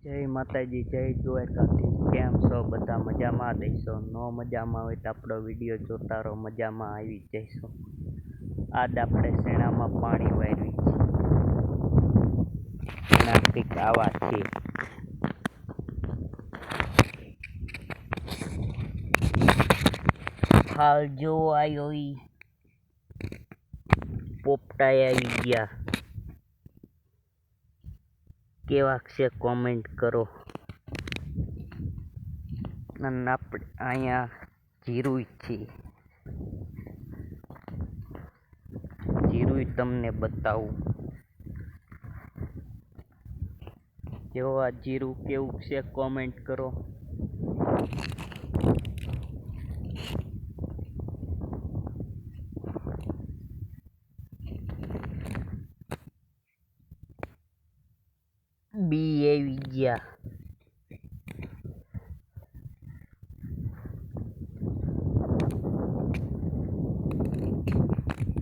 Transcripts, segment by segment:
જય માતાજી, જય દ્વારકાધીશ. કેમ છો બધા? મજામાં દઈશો? ન મજામાં હોય તો આપણો વિડીયો જોતા રહો, મજામાં આવી જઈશું. આજ આપણે શેણામાં પાણી વાળવી છે. શેણા કંઈક આવા છે. હાલ જો આવ્યો ઈ પોપટાઈ આવી ગયા. કેવા છે કોમેન્ટ કરો. અને આપણે અહીંયા જીરું છે. જીરું તમને બતાવું. જો આ જીરું કેવું છે કોમેન્ટ કરો. બી આવી ગયા.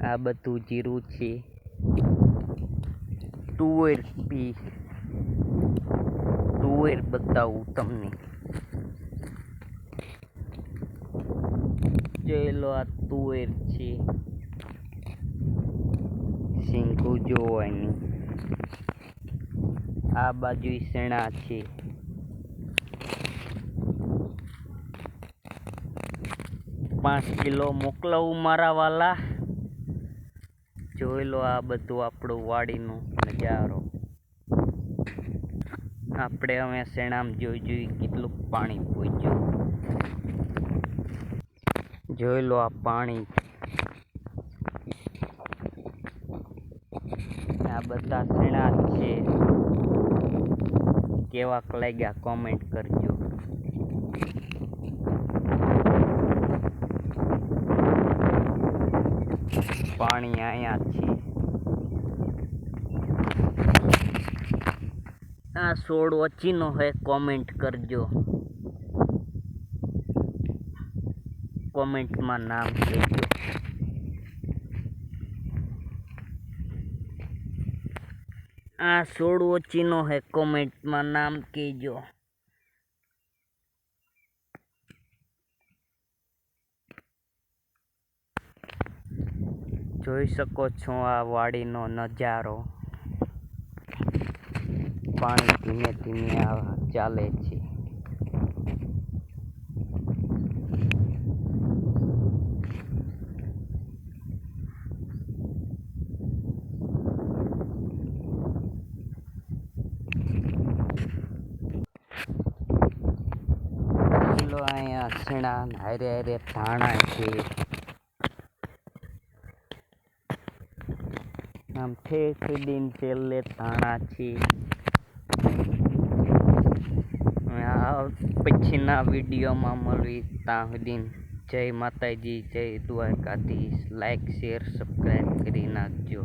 આ બધું જીરું છે. તુવેર બતાવું તમને. જોઈ લો, આ તુવેર છે. શીંગું જોવાની. આ બાજુ શેણા છે. પાંચ કિલો મોકલાવું મારા વાલા. જોઈ લો, આ બધું આપણું વાડીનું નજારો. આપણે હવે શેણામાં જોઈ કેટલું પાણી પૂજ્યું. જોઈ લો, આ પાણી. આ બધા શેણા છે. કેવાક લાગ્યા કોમેન્ટ કરજો. પાણી અહીંયા છે. આ છોડ ઓછીનો હે કોમેન્ટ કરજો. કોમેન્ટમાં નામ કહેજો. આ છોડ ઓછીનો હે કોમેન્ટમાં નામ કહેજો. જોઈ શકો છો આ વાડીનો નજારો. પાણી ધીમે ધીમે ચાલે છે. અહીંયા શેણા હારે હારે ધાણા છે. આમ ઠેઠીને છેલ્લે ધાણા છે. પછીના વિડીયોમાં મળવી. ત્યાં સુધી જય માતાજી, જય દ્વારકાધીશ. લાઈક, શેર, સબસ્ક્રાઈબ કરી નાખજો.